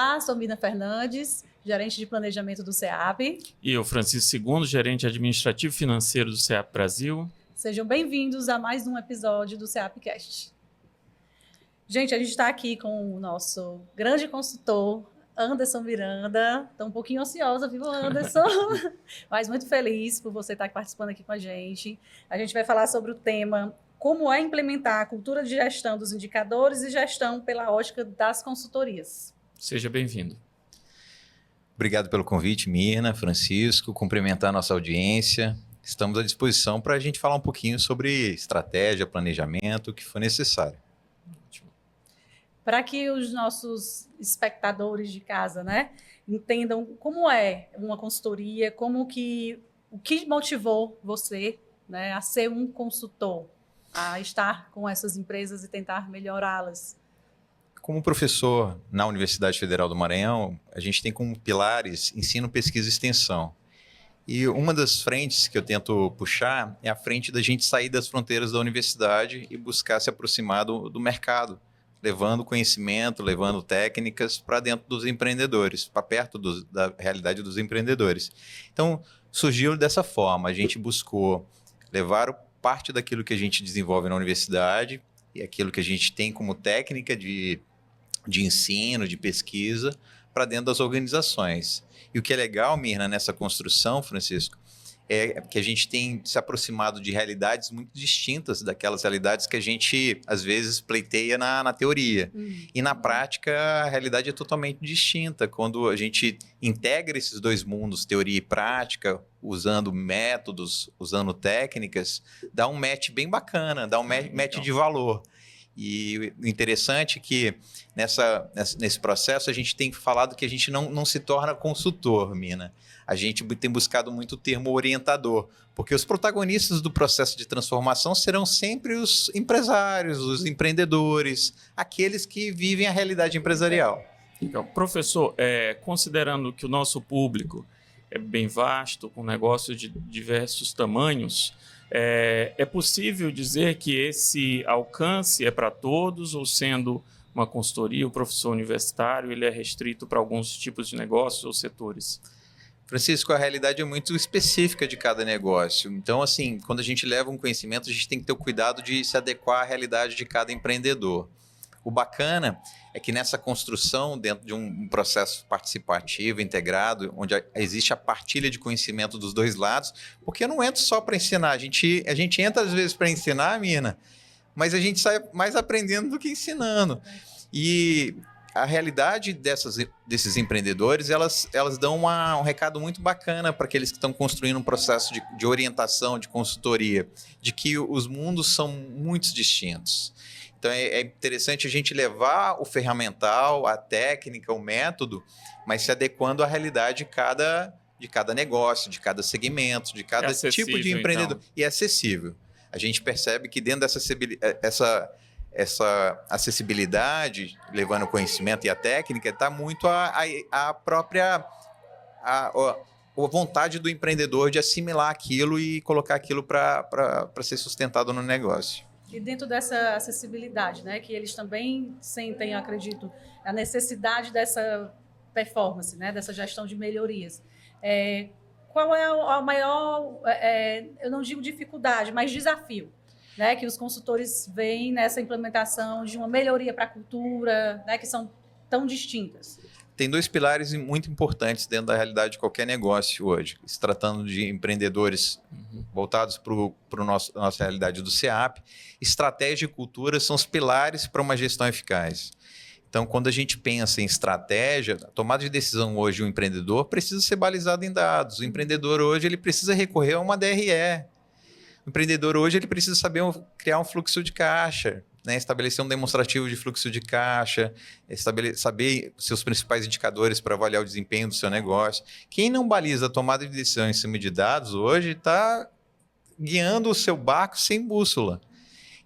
Olá, sou Mirna Fernandes, gerente de planejamento do CEAP. E eu, Francisco Segundo, gerente administrativo financeiro do CEAP Brasil. Sejam bem-vindos a mais um episódio do CEAPcast. Gente, a gente está aqui com o nosso grande consultor, Anderson Miranda. Estou um pouquinho ansiosa, viu, Anderson? Mas muito feliz por você estar participando aqui com a gente. A gente vai falar sobre o tema como é implementar a cultura de gestão dos indicadores e gestão pela ótica das consultorias. Seja bem-vindo. Obrigado pelo convite, Mirna, Francisco, cumprimentar a nossa audiência. Estamos à disposição para a gente falar um pouquinho sobre estratégia, planejamento, o que for necessário. Para que os nossos espectadores de casa, né, entendam como é uma consultoria, o que motivou você, né, a ser um consultor, a estar com essas empresas e tentar melhorá-las. Como professor na Universidade Federal do Maranhão, a gente tem como pilares ensino, pesquisa e extensão. E uma das frentes que eu tento puxar é a frente da gente sair das fronteiras da universidade e buscar se aproximar do mercado, levando conhecimento, levando técnicas para dentro dos empreendedores, para perto da realidade dos empreendedores. Então, surgiu dessa forma, a gente buscou levar parte daquilo que a gente desenvolve na universidade e aquilo que a gente tem como técnica de ensino, de pesquisa, para dentro das organizações. E o que é legal, Mirna, nessa construção, Francisco, é que a gente tem se aproximado de realidades muito distintas daquelas realidades que a gente, às vezes, pleiteia na teoria. E na prática, a realidade é totalmente distinta. Quando a gente integra esses dois mundos, teoria e prática, usando métodos, usando técnicas, dá um match bem bacana, dá um match de valor. E o interessante é que nesse processo a gente tem falado que a gente não se torna consultor, Mina. A gente tem buscado muito o termo orientador, porque os protagonistas do processo de transformação serão sempre os empresários, os empreendedores, aqueles que vivem a realidade empresarial. Então, professor, considerando que o nosso público é bem vasto, com negócios de diversos tamanhos, é possível dizer que esse alcance é para todos, ou sendo uma consultoria, o professor universitário, ele é restrito para alguns tipos de negócios ou setores? Francisco, a realidade é muito específica de cada negócio. Então, assim, quando a gente leva um conhecimento, a gente tem que ter o cuidado de se adequar à realidade de cada empreendedor. O bacana é que nessa construção, dentro de um processo participativo, integrado, onde existe a partilha de conhecimento dos dois lados, porque eu não entro só para ensinar, a gente entra às vezes para ensinar, Mina, mas a gente sai mais aprendendo do que ensinando. E a realidade desses empreendedores, elas dão um recado muito bacana para aqueles que estão construindo um processo de orientação, de consultoria, de que os mundos são muito distintos. Então, é interessante a gente levar o ferramental, a técnica, o método, mas se adequando à realidade de cada negócio, de cada segmento, de cada tipo de empreendedor. Então. E é acessível. A gente percebe que dentro dessa acessibilidade, levando o conhecimento e a técnica, está muito a própria vontade do empreendedor de assimilar aquilo e colocar aquilo para ser sustentado no negócio. E dentro dessa acessibilidade, né, que eles também sentem, eu acredito, a necessidade dessa performance, né, dessa gestão de melhorias. Qual é a maior, eu não digo dificuldade, mas desafio, né, que os consultores veem nessa implementação de uma melhoria para a cultura, né, que são tão distintas? Tem dois pilares muito importantes dentro da realidade de qualquer negócio hoje. Se tratando de empreendedores voltados para a nossa realidade do CEAP, estratégia e cultura são os pilares para uma gestão eficaz. Então, quando a gente pensa em estratégia, a tomada de decisão hoje, o empreendedor precisa ser balizado em dados. O empreendedor hoje ele precisa recorrer a uma DRE. O empreendedor hoje ele precisa saber criar um fluxo de caixa, né? Estabelecer um demonstrativo de fluxo de caixa, saber seus principais indicadores para avaliar o desempenho do seu negócio. Quem não baliza a tomada de decisão em cima de dados hoje está guiando o seu barco sem bússola.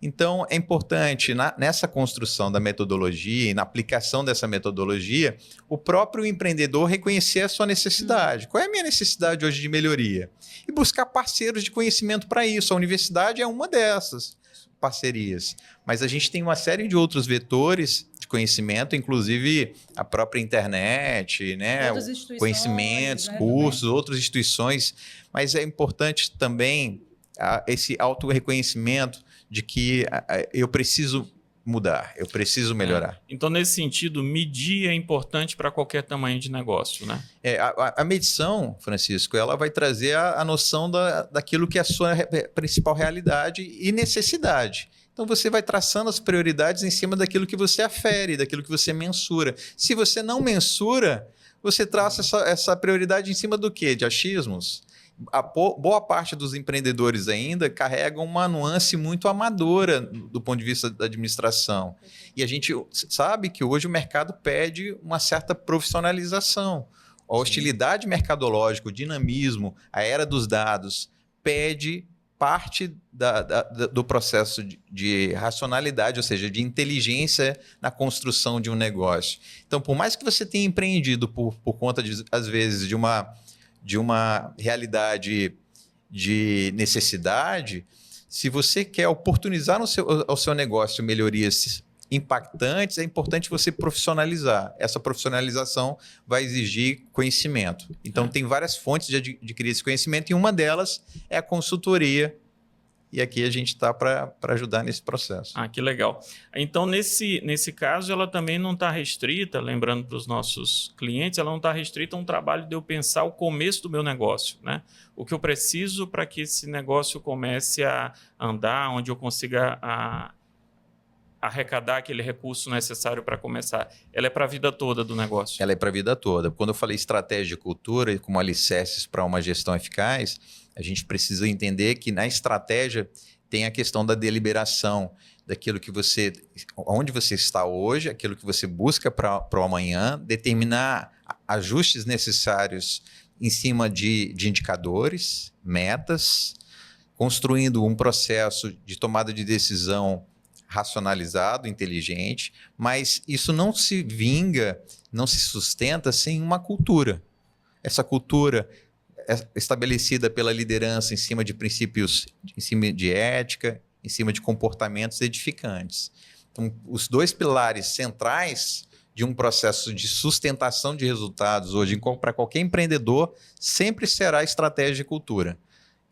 Então, é importante, nessa construção da metodologia e na aplicação dessa metodologia, o próprio empreendedor reconhecer a sua necessidade. Qual é a minha necessidade hoje de melhoria? E buscar parceiros de conhecimento para isso. A universidade é uma dessas. parcerias. Mas a gente tem uma série de outros vetores de conhecimento, inclusive a própria internet, né? Outras instituições, Conhecimentos, né, cursos, também. outras instituições. Mas é importante também esse autorreconhecimento de que eu preciso mudar, eu preciso melhorar. Então, nesse sentido, medir é importante para qualquer tamanho de negócio, né? A medição, Francisco, ela vai trazer a noção daquilo que é a sua principal realidade e necessidade. Então, você vai traçando as prioridades em cima daquilo que você afere, daquilo que você mensura. Se você não mensura, você traça essa prioridade em cima do quê? De achismos? Boa parte dos empreendedores ainda carregam uma nuance muito amadora do ponto de vista da administração. E a gente sabe que hoje o mercado pede uma certa profissionalização. A hostilidade mercadológica, o dinamismo, a era dos dados, pede parte do processo de racionalidade, ou seja, de inteligência na construção de um negócio. Então, por mais que você tenha empreendido por conta, às vezes, de uma realidade de necessidade, se você quer oportunizar ao seu negócio melhorias impactantes, é importante você profissionalizar. Essa profissionalização vai exigir conhecimento. Então, tem várias fontes de adquirir esse conhecimento e uma delas é a consultoria. E aqui a gente está para ajudar nesse processo. Que legal. Então, nesse caso, ela também não está restrita, lembrando para os nossos clientes, ela não está restrita a um trabalho de eu pensar o começo do meu negócio, né? O que eu preciso para que esse negócio comece a andar, onde eu consiga arrecadar aquele recurso necessário para começar. Ela é para a vida toda do negócio. Ela é para a vida toda. Quando eu falei estratégia e cultura como alicerces para uma gestão eficaz, a gente precisa entender que na estratégia tem a questão da deliberação, daquilo que onde você está hoje, aquilo que você busca para o amanhã, determinar ajustes necessários em cima de indicadores, metas, construindo um processo de tomada de decisão racionalizado, inteligente, mas isso não se vinga, não se sustenta sem uma cultura. Essa cultura é estabelecida pela liderança em cima de princípios, em cima de ética, em cima de comportamentos edificantes. Então, os dois pilares centrais de um processo de sustentação de resultados hoje, para qualquer empreendedor, sempre será estratégia e cultura.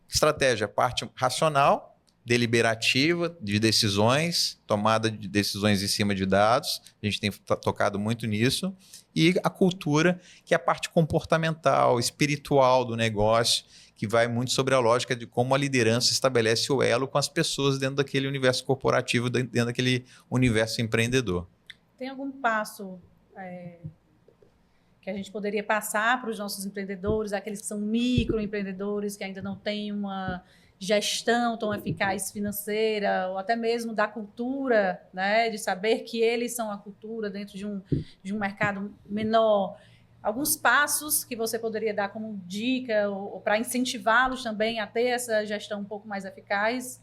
Estratégia, parte racional, deliberativa de decisões, tomada de decisões em cima de dados, a gente tem tocado muito nisso, e a cultura, que é a parte comportamental, espiritual do negócio, que vai muito sobre a lógica de como a liderança estabelece o elo com as pessoas dentro daquele universo corporativo, dentro daquele universo empreendedor. Tem algum passo que a gente poderia passar para os nossos empreendedores, aqueles que são microempreendedores, que ainda não têm uma gestão tão eficaz financeira, ou até mesmo da cultura, né, de saber que eles são a cultura dentro de um mercado menor? Alguns passos que você poderia dar como dica ou para incentivá-los também a ter essa gestão um pouco mais eficaz?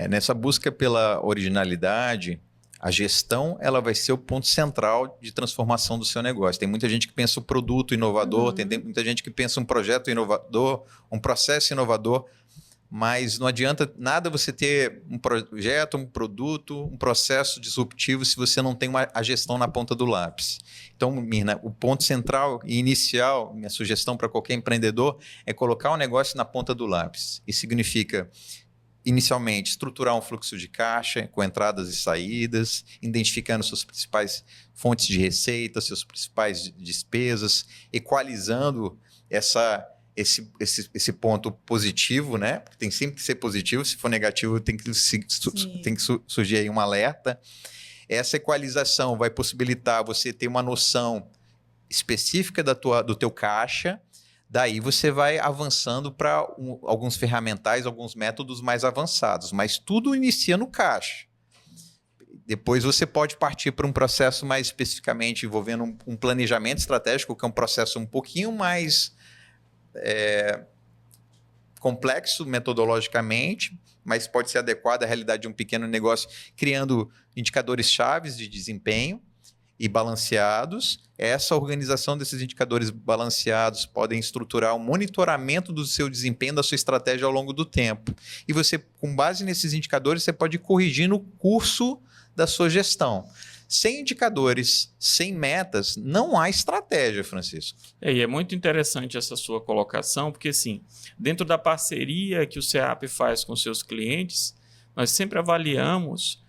Nessa busca pela originalidade, a gestão ela vai ser o ponto central de transformação do seu negócio. Tem muita gente que pensa um produto inovador, tem muita gente que pensa um projeto inovador, um processo inovador, mas não adianta nada você ter um projeto, um produto, um processo disruptivo se você não tem a gestão na ponta do lápis. Então, Mirna, o ponto central e inicial, minha sugestão para qualquer empreendedor, é colocar o negócio na ponta do lápis. Isso significa, inicialmente, estruturar um fluxo de caixa com entradas e saídas, identificando suas principais fontes de receita, suas principais despesas, equalizando esse ponto positivo, né? Porque tem sempre que ser positivo, se for negativo tem que surgir aí um alerta. Essa equalização vai possibilitar você ter uma noção específica do teu caixa, daí você vai avançando para alguns ferramentais, alguns métodos mais avançados, mas tudo inicia no caixa. Depois você pode partir para um processo mais especificamente envolvendo um planejamento estratégico, que é um processo um pouquinho mais complexo metodologicamente, mas pode ser adequado à realidade de um pequeno negócio, criando indicadores chaves de desempenho e balanceados, essa organização desses indicadores balanceados podem estruturar o monitoramento do seu desempenho, da sua estratégia ao longo do tempo. E você, com base nesses indicadores, você pode ir corrigindo o curso da sua gestão. Sem indicadores, sem metas, não há estratégia, Francisco. E é muito interessante essa sua colocação, porque assim, dentro da parceria que o CEAP faz com seus clientes, nós sempre avaliamos,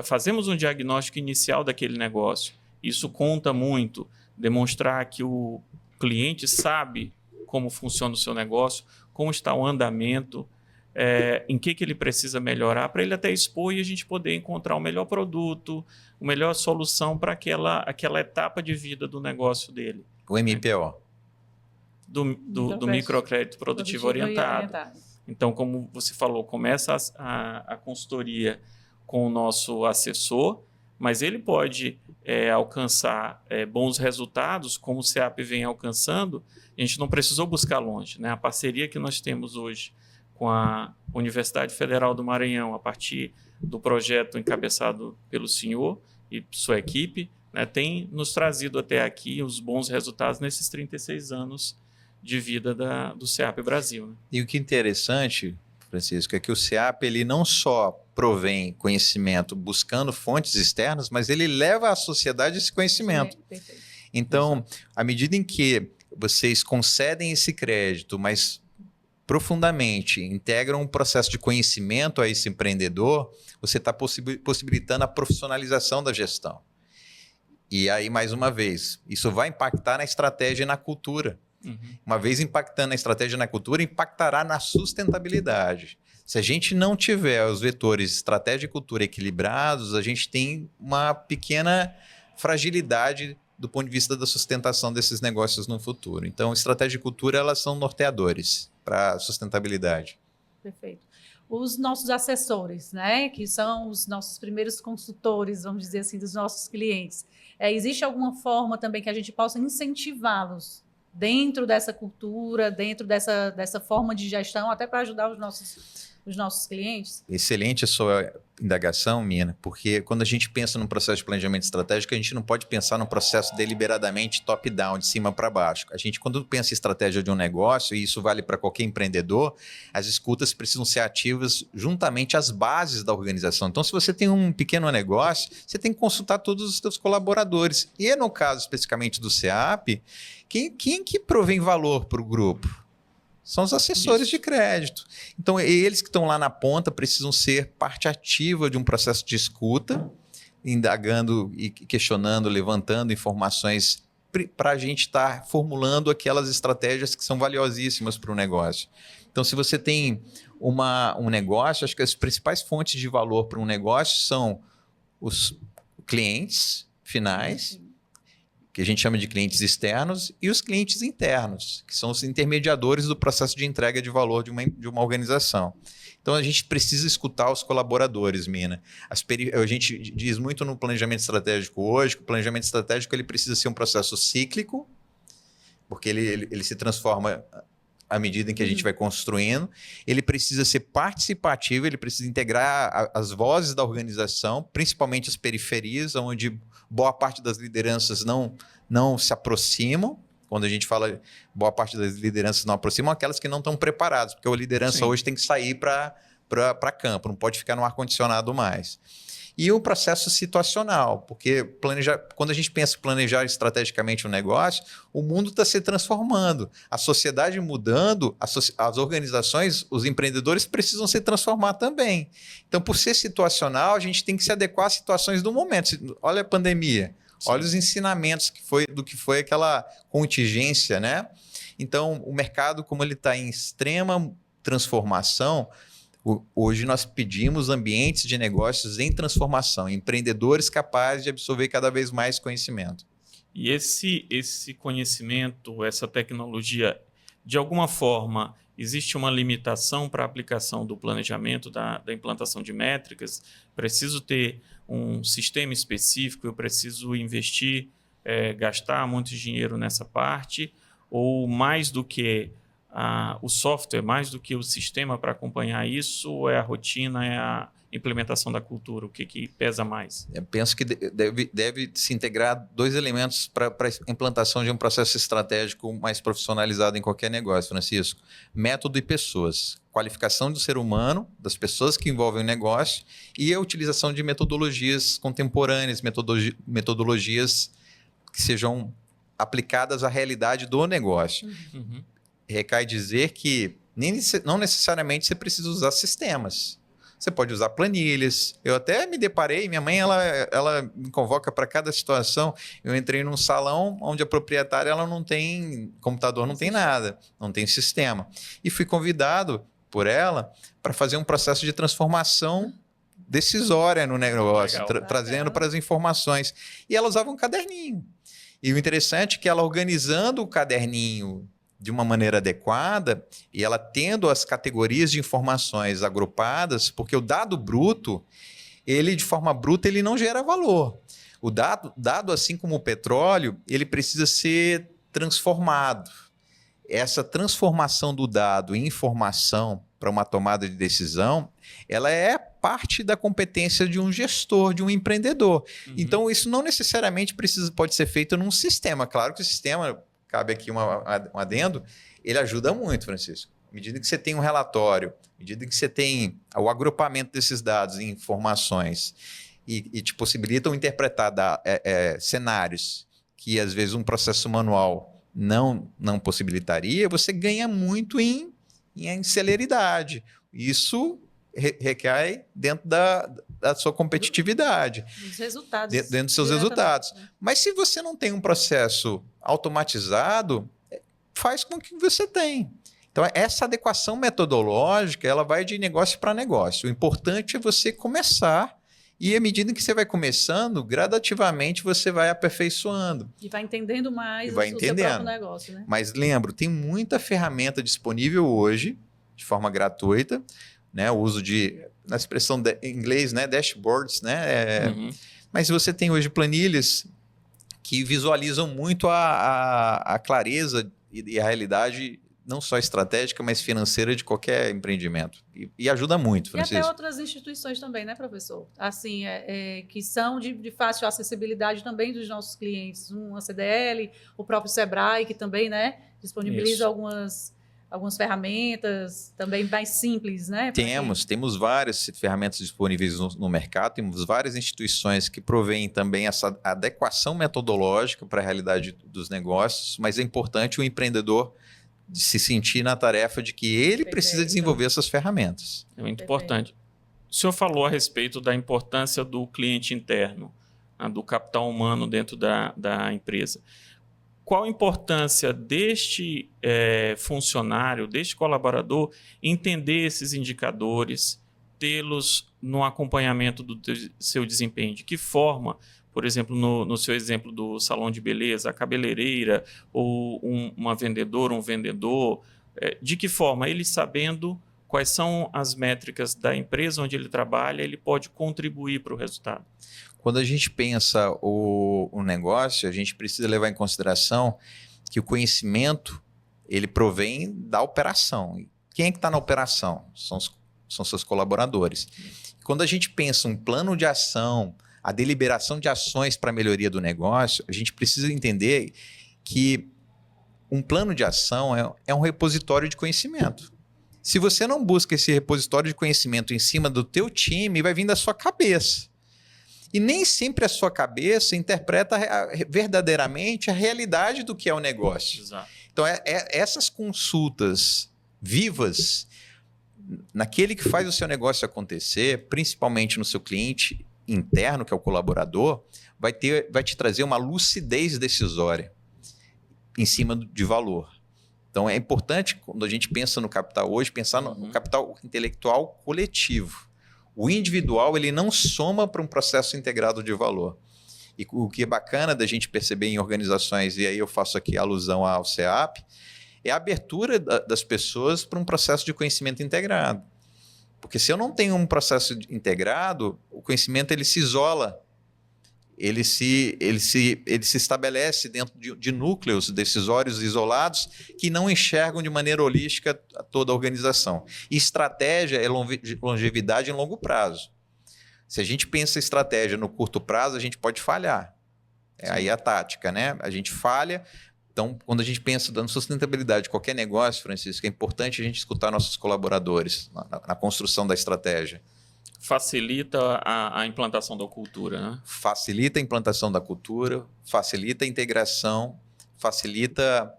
fazemos um diagnóstico inicial daquele negócio. Isso conta muito, demonstrar que o cliente sabe como funciona o seu negócio, como está o andamento, em que ele precisa melhorar, para ele até expor e a gente poder encontrar o melhor produto, a melhor solução para aquela etapa de vida do negócio dele. O MPO. Do microcrédito produtivo orientado. Então, como você falou, começa a consultoria com o nosso assessor, mas ele pode alcançar bons resultados, como o CEAP vem alcançando. A gente não precisou buscar longe, né? A parceria que nós temos hoje com a Universidade Federal do Maranhão, a partir do projeto encabeçado pelo senhor e sua equipe, né, tem nos trazido até aqui os bons resultados nesses 36 anos de vida do CEAP Brasil. Né? E o que é interessante, Francisco, é que o CEAP ele não só provém conhecimento buscando fontes externas, mas ele leva à sociedade esse conhecimento. Perfeito. Então, à medida em que vocês concedem esse crédito, mas profundamente integram um processo de conhecimento a esse empreendedor, você está possibilitando a profissionalização da gestão. E aí, mais uma vez, isso vai impactar na estratégia e na cultura. Uhum. Uma vez impactando na estratégia e na cultura, impactará na sustentabilidade. Se a gente não tiver os vetores estratégia e cultura equilibrados, a gente tem uma pequena fragilidade do ponto de vista da sustentação desses negócios no futuro. Então, estratégia e cultura, elas são norteadores para a sustentabilidade. Perfeito. Os nossos assessores, né, que são os nossos primeiros consultores, vamos dizer assim, dos nossos clientes, existe alguma forma também que a gente possa incentivá-los dentro dessa cultura, dentro dessa forma de gestão, até para ajudar os nossos clientes? Excelente a sua indagação, Mina, porque quando a gente pensa num processo de planejamento estratégico, a gente não pode pensar num processo deliberadamente top-down, de cima para baixo. A gente, quando pensa em estratégia de um negócio, e isso vale para qualquer empreendedor, as escutas precisam ser ativas juntamente às bases da organização. Então, se você tem um pequeno negócio, você tem que consultar todos os seus colaboradores. E no caso especificamente do CEAP, quem que provém valor para o grupo? São os assessores de crédito. Então, eles que estão lá na ponta precisam ser parte ativa de um processo de escuta, indagando e questionando, levantando informações para a gente estar formulando aquelas estratégias que são valiosíssimas para o negócio. Então, se você tem um negócio, acho que as principais fontes de valor para um negócio são os clientes finais, que a gente chama de clientes externos, e os clientes internos, que são os intermediadores do processo de entrega de valor de uma organização. Então, a gente precisa escutar os colaboradores, Mina. A gente diz muito no planejamento estratégico hoje, que o planejamento estratégico ele precisa ser um processo cíclico, porque ele se transforma à medida em que a gente vai construindo. Ele precisa ser participativo, ele precisa integrar as vozes da organização, principalmente as periferias, onde boa parte das lideranças não se aproximam. Quando a gente fala boa parte das lideranças não aproximam, aquelas que não estão preparadas, porque a liderança hoje tem que sair para campo, não pode ficar no ar-condicionado mais. E o processo situacional, porque quando a gente pensa em planejar estrategicamente um negócio, o mundo está se transformando, a sociedade mudando, as organizações, os empreendedores precisam se transformar também. Então, por ser situacional, a gente tem que se adequar às situações do momento. Olha a pandemia, olha os ensinamentos do que foi aquela contingência, né? Então, o mercado, como ele está em extrema transformação, hoje nós pedimos ambientes de negócios em transformação, empreendedores capazes de absorver cada vez mais conhecimento. E esse conhecimento, essa tecnologia, de alguma forma, existe uma limitação para a aplicação do planejamento, da implantação de métricas? Preciso ter um sistema específico, eu preciso investir, gastar muito dinheiro nessa parte? Ou mais do que o software, mais do que o sistema para acompanhar isso, é a rotina, implementação da cultura? O que pesa mais? Eu penso que deve se integrar 2 elementos para a implantação de um processo estratégico mais profissionalizado em qualquer negócio, Francisco. Método e pessoas. Qualificação do ser humano, das pessoas que envolvem o negócio e a utilização de metodologias contemporâneas, metodologias que sejam aplicadas à realidade do negócio. Uhum. Recai dizer que não necessariamente você precisa usar sistemas. Você pode usar planilhas. Eu até me deparei, minha mãe ela me convoca para cada situação. Eu entrei num salão onde a proprietária ela não tem computador, não tem nada, não tem sistema. E fui convidado por ela para fazer um processo de transformação decisória no negócio, trazendo para as informações. E ela usava um caderninho. E o interessante é que ela organizando o caderninho de uma maneira adequada e ela tendo as categorias de informações agrupadas, porque o dado bruto, ele de forma bruta, ele não gera valor. O dado, assim como o petróleo, ele precisa ser transformado. Essa transformação do dado em informação para uma tomada de decisão, ela é parte da competência de um gestor, de um empreendedor. Uhum. Então, isso não necessariamente pode ser feito num sistema. Claro que o sistema, cabe aqui um adendo, ele ajuda muito, Francisco. À medida que você tem um relatório, à medida que você tem o agrupamento desses dados em informações e te possibilitam interpretar cenários que, às vezes, um processo manual não possibilitaria, você ganha muito em celeridade. Isso recai dentro da sua competitividade. Dos resultados. Dentro dos seus resultados. Mas se você não tem um processo automatizado, faz com que você tenha. Então, essa adequação metodológica, ela vai de negócio para negócio. O importante é você começar e, à medida que você vai começando, gradativamente você vai aperfeiçoando. E vai entendendo mais o seu próprio negócio, né? Mas lembro, tem muita ferramenta disponível hoje, de forma gratuita, né? O uso na expressão em inglês, né? Dashboards, né? Uhum. Mas você tem hoje planilhas que visualizam muito a clareza e a realidade, não só estratégica, mas financeira de qualquer empreendimento. E ajuda muito, Francisco. E até outras instituições também, né, professor? Assim, que são de fácil acessibilidade também dos nossos clientes. A CDL, o próprio Sebrae, que também, né, disponibiliza algumas ferramentas também mais simples, né? Temos várias ferramentas disponíveis no mercado, temos várias instituições que provêm também essa adequação metodológica para a realidade dos negócios, mas é importante o empreendedor se sentir na tarefa de que ele precisa desenvolver essas ferramentas. É muito importante. O senhor falou a respeito da importância do cliente interno, né, do capital humano dentro da empresa. Qual a importância deste funcionário, deste colaborador, entender esses indicadores, tê-los no acompanhamento do seu desempenho? De que forma, por exemplo, no seu exemplo do salão de beleza, a cabeleireira ou uma vendedora, um vendedor, de que forma ele sabendo quais são as métricas da empresa onde ele trabalha, ele pode contribuir para o resultado? Quando a gente pensa o negócio, a gente precisa levar em consideração que o conhecimento ele provém da operação. Quem é que está na operação? São seus colaboradores. Quando a gente pensa um plano de ação, a deliberação de ações para a melhoria do negócio, a gente precisa entender que um plano de ação é um repositório de conhecimento. Se você não busca esse repositório de conhecimento em cima do teu time, vai vir da sua cabeça. E nem sempre a sua cabeça interpreta verdadeiramente a realidade do que é o negócio. Exato. Então, essas consultas vivas, naquele que faz o seu negócio acontecer, principalmente no seu cliente interno, que é o colaborador, vai te trazer uma lucidez decisória em cima de valor. Então, é importante, quando a gente pensa no capital hoje, pensar no capital intelectual coletivo. O individual ele não soma para um processo integrado de valor. E o que é bacana da gente perceber em organizações, e aí eu faço aqui alusão ao CEAP, é a abertura das pessoas para um processo de conhecimento integrado. Porque se eu não tenho um processo integrado, o conhecimento ele se isola, ele se estabelece dentro de núcleos decisórios isolados que não enxergam de maneira holística toda a organização. E estratégia é longevidade em longo prazo. Se a gente pensa estratégia no curto prazo, a gente pode falhar. Aí a tática, né? A gente falha. Então, quando a gente pensa dando sustentabilidade de qualquer negócio, Francisco, é importante a gente escutar nossos colaboradores na construção da estratégia. Facilita a implantação da cultura, né? Facilita a implantação da cultura, facilita a integração, facilita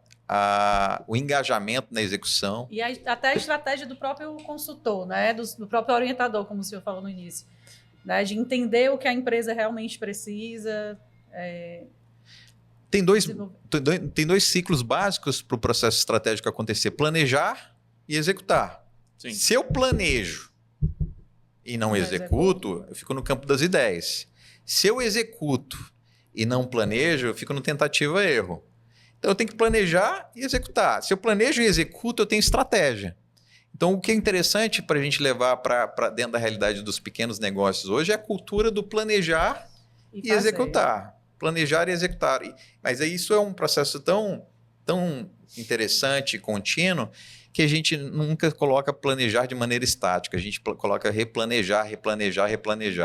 o engajamento na execução. E até a estratégia do próprio consultor, né? Do próprio orientador, como o senhor falou no início. Né? De entender o que a empresa realmente precisa. Tem dois ciclos básicos para o processo estratégico acontecer: planejar e executar. Sim. Se eu planejo e não executo, eu fico no campo das ideias. Se eu executo e não planejo, eu fico no tentativa-erro. Então, eu tenho que planejar e executar. Se eu planejo e executo, eu tenho estratégia. Então, o que é interessante para a gente levar para dentro da realidade dos pequenos negócios hoje é a cultura do planejar e executar. Planejar e executar. Mas isso é um processo tão interessante e contínuo que a gente nunca coloca planejar de maneira estática. A gente coloca replanejar.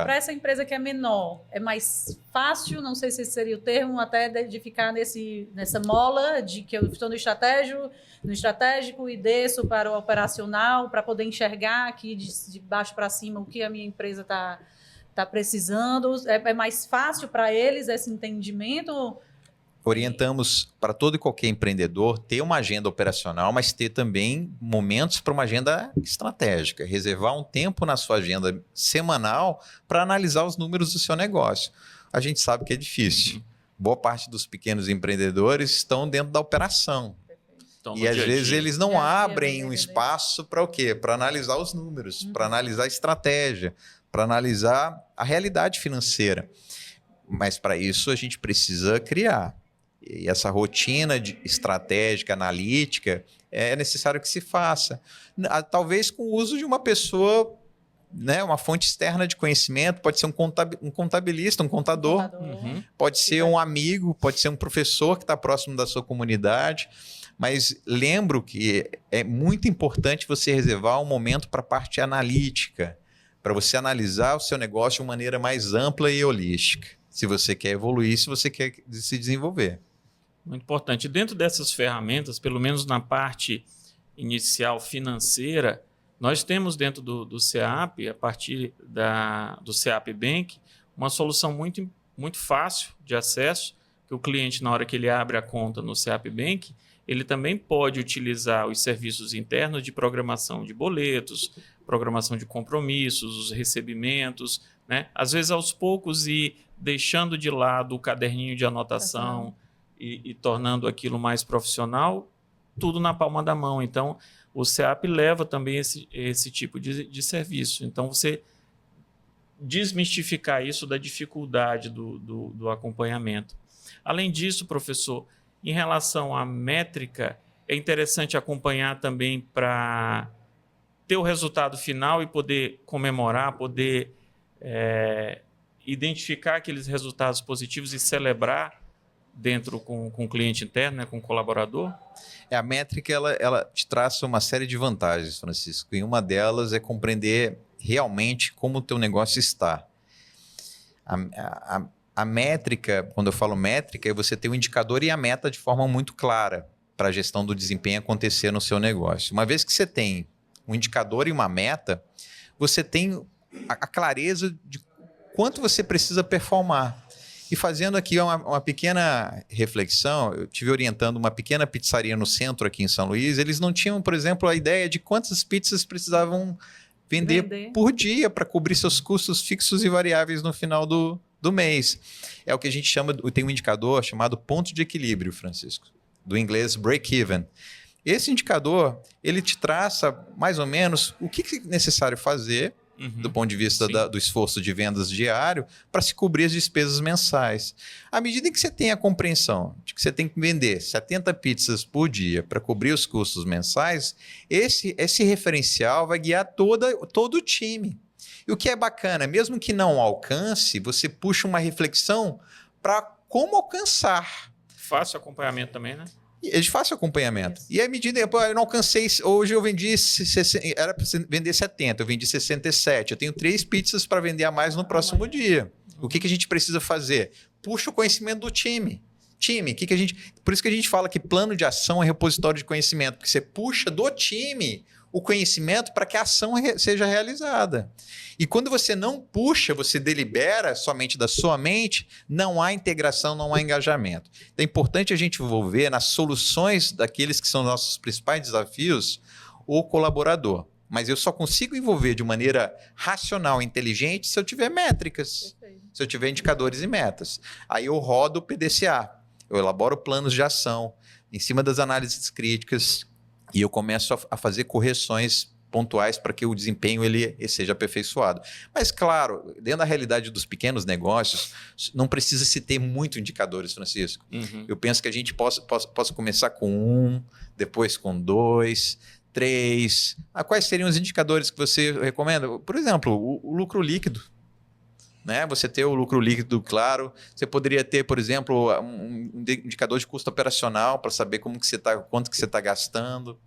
Para essa empresa que é menor, é mais fácil, não sei se esse seria o termo, até de ficar nessa mola de que eu estou no estratégico e desço para o operacional para poder enxergar aqui de baixo para cima o que a minha empresa está precisando. É mais fácil para eles esse entendimento? Orientamos para todo e qualquer empreendedor ter uma agenda operacional, mas ter também momentos para uma agenda estratégica. Reservar um tempo na sua agenda semanal para analisar os números do seu negócio. A gente sabe que é difícil. Boa parte dos pequenos empreendedores estão dentro da operação. Então, e às vezes eles não abrem um espaço para o quê? Para analisar os números, para analisar a estratégia, para analisar a realidade financeira. Mas para isso a gente precisa criar. E essa rotina estratégica, analítica, é necessário que se faça. Talvez com o uso de uma pessoa, né, uma fonte externa de conhecimento, pode ser um contabilista, um contador, pode ser um amigo, pode ser um professor que está próximo da sua comunidade. Mas lembro que é muito importante você reservar um momento para a parte analítica, para você analisar o seu negócio de maneira mais ampla e holística. Se você quer evoluir, se você quer se desenvolver. Muito importante. Dentro dessas ferramentas, pelo menos na parte inicial financeira, nós temos dentro do SEAP, a partir do SEAP Bank, uma solução muito, muito fácil de acesso, que o cliente, na hora que ele abre a conta no SEAP Bank, ele também pode utilizar os serviços internos de programação de boletos, programação de compromissos, os recebimentos, né? Às vezes, aos poucos, ir deixando de lado o caderninho de anotação e tornando aquilo mais profissional, tudo na palma da mão. Então, o SEAP leva também esse tipo de serviço. Então, você desmistificar isso da dificuldade do acompanhamento. Além disso, professor, em relação à métrica, é interessante acompanhar também para ter o resultado final e poder comemorar, poder identificar aqueles resultados positivos e celebrar dentro com o cliente interno, né, com o colaborador? A métrica ela te traça uma série de vantagens, Francisco, e uma delas é compreender realmente como o teu negócio está. A métrica, quando eu falo métrica, é você ter o indicador e a meta de forma muito clara para a gestão do desempenho acontecer no seu negócio. Uma vez que você tem um indicador e uma meta, você tem a clareza de quanto você precisa performar. E fazendo aqui uma pequena reflexão, eu estive orientando uma pequena pizzaria no centro aqui em São Luís, eles não tinham, por exemplo, a ideia de quantas pizzas precisavam vender por dia para cobrir seus custos fixos e variáveis no final do mês. É o que a gente chama, tem um indicador chamado ponto de equilíbrio, Francisco, do inglês break-even. Esse indicador, ele te traça mais ou menos o que é necessário fazer do ponto de vista do esforço de vendas diário para se cobrir as despesas mensais. À medida que você tem a compreensão de que você tem que vender 70 pizzas por dia para cobrir os custos mensais, esse referencial vai guiar todo o time. E o que é bacana, mesmo que não alcance, você puxa uma reflexão para como alcançar. Fácil acompanhamento também, né? E é de fácil acompanhamento. Isso. E à medida, pô, eu não alcancei, hoje eu vendi, era para vender 70, eu vendi 67. Eu tenho 3 pizzas para vender a mais no próximo dia. O que a gente precisa fazer? Puxa o conhecimento do time. Por isso que a gente fala que plano de ação é repositório de conhecimento, porque você puxa do time o conhecimento para que a ação seja realizada. E quando você não puxa, você delibera somente da sua mente, não há integração, não há engajamento. Então é importante a gente envolver nas soluções daqueles que são nossos principais desafios o colaborador. Mas eu só consigo envolver de maneira racional e inteligente se eu tiver métricas, se eu tiver indicadores e metas. Aí eu rodo o PDCA, eu elaboro planos de ação em cima das análises críticas e eu começo a fazer correções pontuais para que o desempenho ele seja aperfeiçoado. Mas, claro, dentro da realidade dos pequenos negócios, não precisa se ter muito indicadores, Francisco. Eu penso que a gente possa começar com 1, depois com 2, 3. Quais seriam os indicadores que você recomenda? Por exemplo, o lucro líquido. Né? Você ter o lucro líquido claro. Você poderia ter, por exemplo, um indicador de custo operacional para saber quanto que você está gastando.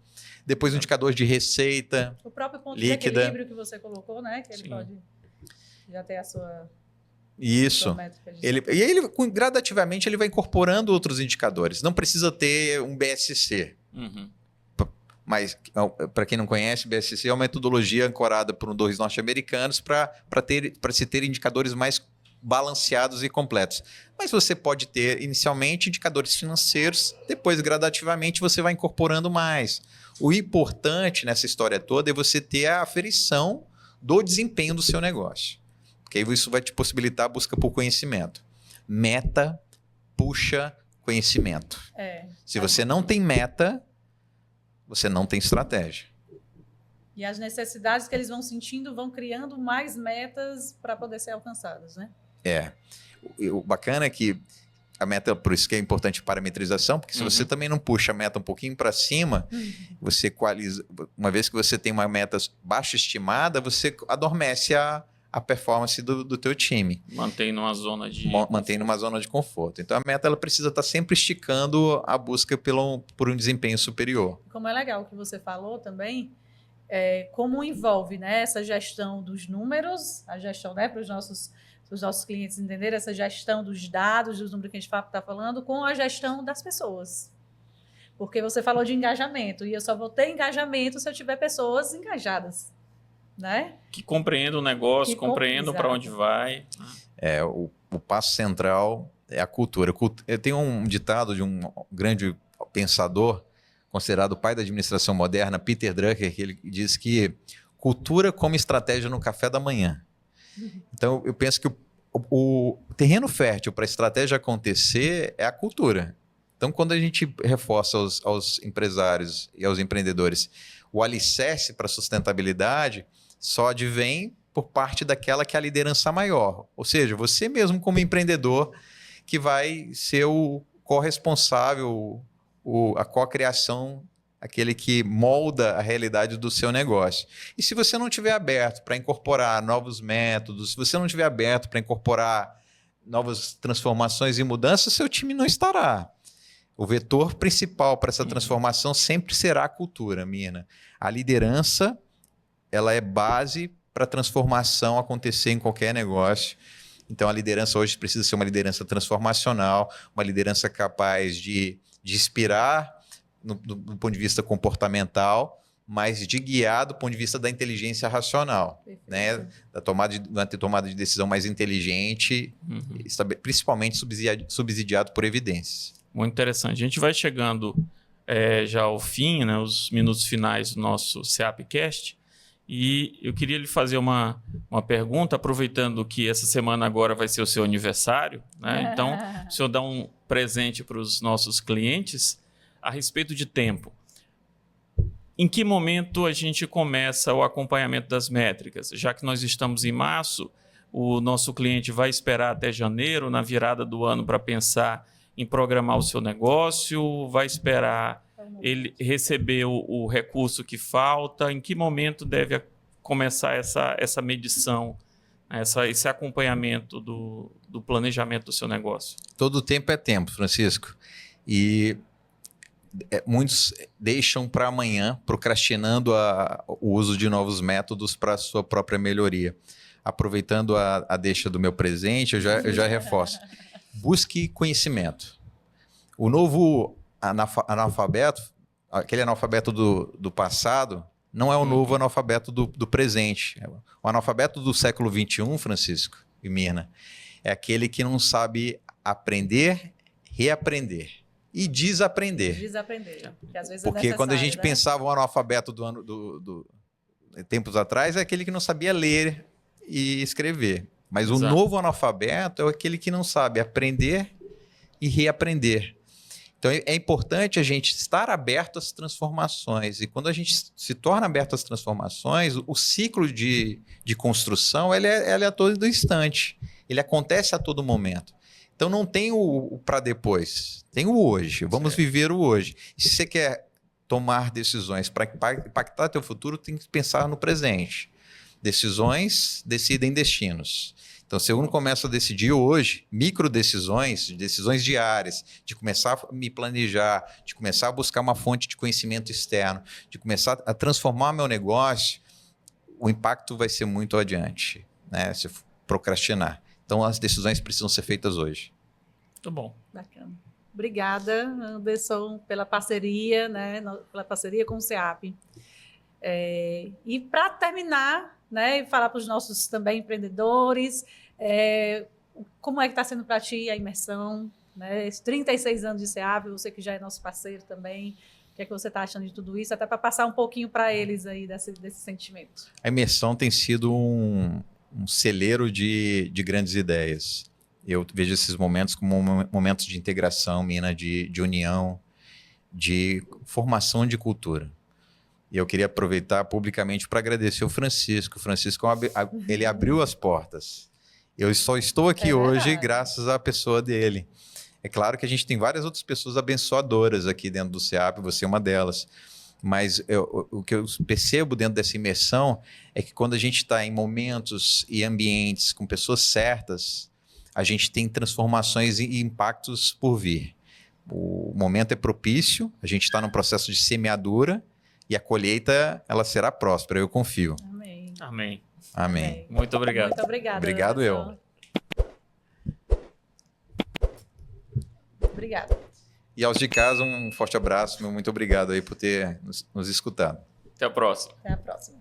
Depois, um indicador de receita. O próprio ponto líquida. de equilíbrio que você colocou, né? Que ele pode já ter a sua. Isso. Sua métrica de... E aí, gradativamente, ele vai incorporando outros indicadores. Não precisa ter um BSC. Mas, para quem não conhece, BSC é uma metodologia ancorada por 2 norte-americanos para se ter indicadores mais balanceados e completos. Mas você pode ter, inicialmente, indicadores financeiros, depois, gradativamente, você vai incorporando mais. O importante nessa história toda é você ter a aferição do desempenho do seu negócio. Porque aí isso vai te possibilitar a busca por conhecimento. Meta puxa conhecimento. Se você não tem meta, você não tem estratégia. E as necessidades que eles vão sentindo vão criando mais metas para poder ser alcançadas, né? O bacana é que a meta, por isso que é importante parametrização, porque se você também não puxa a meta um pouquinho para cima, você equaliza. Uma vez que você tem uma meta baixa estimada, você adormece a performance do teu time. Mantém numa zona de conforto. Então a meta ela precisa estar sempre esticando a busca por um desempenho superior. Como é legal o que você falou também, como envolve, né, essa gestão dos números, a gestão, né, para os nossos clientes entenderem essa gestão dos dados, dos números que a gente está falando, com a gestão das pessoas. Porque você falou de engajamento, e eu só vou ter engajamento se eu tiver pessoas engajadas, né? Que compreendam o negócio, compreendam para onde vai. O passo central é a cultura. Eu tenho um ditado de um grande pensador, considerado o pai da administração moderna, Peter Drucker, que ele diz que cultura como estratégia no café da manhã. Então, eu penso que o terreno fértil para a estratégia acontecer é a cultura. Então, quando a gente reforça aos empresários e aos empreendedores o alicerce para a sustentabilidade, só advém por parte daquela que é a liderança maior. Ou seja, você mesmo como empreendedor que vai ser o corresponsável, a co-criação, aquele que molda a realidade do seu negócio. E se você não estiver aberto para incorporar novos métodos, se você não estiver aberto para incorporar novas transformações e mudanças, seu time não estará. O vetor principal para essa transformação sempre será a cultura, Mina. A liderança, ela é base para a transformação acontecer em qualquer negócio. Então, a liderança hoje precisa ser uma liderança transformacional, uma liderança capaz de inspirar do ponto de vista comportamental, mas de guiar do ponto de vista da inteligência racional, né? Da tomada de decisão mais inteligente, principalmente subsidiado por evidências. Muito interessante. A gente vai chegando já ao fim, né, os minutos finais do nosso SEAPcast, e eu queria lhe fazer uma pergunta, aproveitando que essa semana agora vai ser o seu aniversário, né? Então, o senhor dá um presente para os nossos clientes a respeito de tempo. Em que momento a gente começa o acompanhamento das métricas? Já que nós estamos em março, o nosso cliente vai esperar até janeiro, na virada do ano, para pensar em programar o seu negócio, vai esperar ele receber o recurso que falta. Em que momento deve começar essa medição, esse acompanhamento do planejamento do seu negócio? Todo tempo é tempo, Francisco. E muitos deixam para amanhã, procrastinando o uso de novos métodos para a sua própria melhoria. Aproveitando a deixa do meu presente, eu já reforço. Busque conhecimento. O novo analfabeto, aquele analfabeto do passado, não é o novo analfabeto do presente. O analfabeto do século XXI, Francisco e Mirna, é aquele que não sabe aprender, reaprender e desaprender. Desaprender. Às vezes Porque quando a gente né? pensava o analfabeto tempos atrás, é aquele que não sabia ler e escrever. Mas o novo analfabeto é aquele que não sabe aprender e reaprender. Então é importante a gente estar aberto às transformações. E quando a gente se torna aberto às transformações, o ciclo de construção ele é a todo instante. Ele acontece a todo momento. Então não tem o para depois, tem o hoje. Vamos viver o hoje. E se você quer tomar decisões para impactar teu futuro, tem que pensar no presente. Decisões decidem destinos. Então, se eu não começo a decidir hoje, micro decisões diárias, de começar a me planejar, de começar a buscar uma fonte de conhecimento externo, de começar a transformar meu negócio, o impacto vai ser muito adiante, né? Se eu procrastinar. Então, as decisões precisam ser feitas hoje. Muito bom. Bacana. Obrigada, Anderson, pela parceria, né? Pela parceria com o CEAP. E para terminar, né, e falar para os nossos também empreendedores, como é que está sendo para ti a imersão, né? Esses 36 anos de CEAP, você que já é nosso parceiro também, o que é que você está achando de tudo isso? Até para passar um pouquinho para eles aí desse sentimento. A imersão tem sido um celeiro de grandes ideias. Eu vejo esses momentos como momentos de integração, Mina, de união, de formação de cultura. E eu queria aproveitar publicamente para agradecer o Francisco. O Francisco, ele abriu as portas. Eu só estou aqui hoje graças à pessoa dele. É claro que a gente tem várias outras pessoas abençoadoras aqui dentro do CEAP, você é uma delas. Mas o que eu percebo dentro dessa imersão é que quando a gente está em momentos e ambientes com pessoas certas, a gente tem transformações e impactos por vir. O momento é propício, a gente está num processo de semeadura, e a colheita, ela será próspera, eu confio. Amém. Amém. Amém. Muito obrigado. Muito obrigada. Obrigado, Anderson. Obrigada. E aos de casa, um forte abraço. Muito obrigado aí por ter nos escutado. Até a próxima. Até a próxima.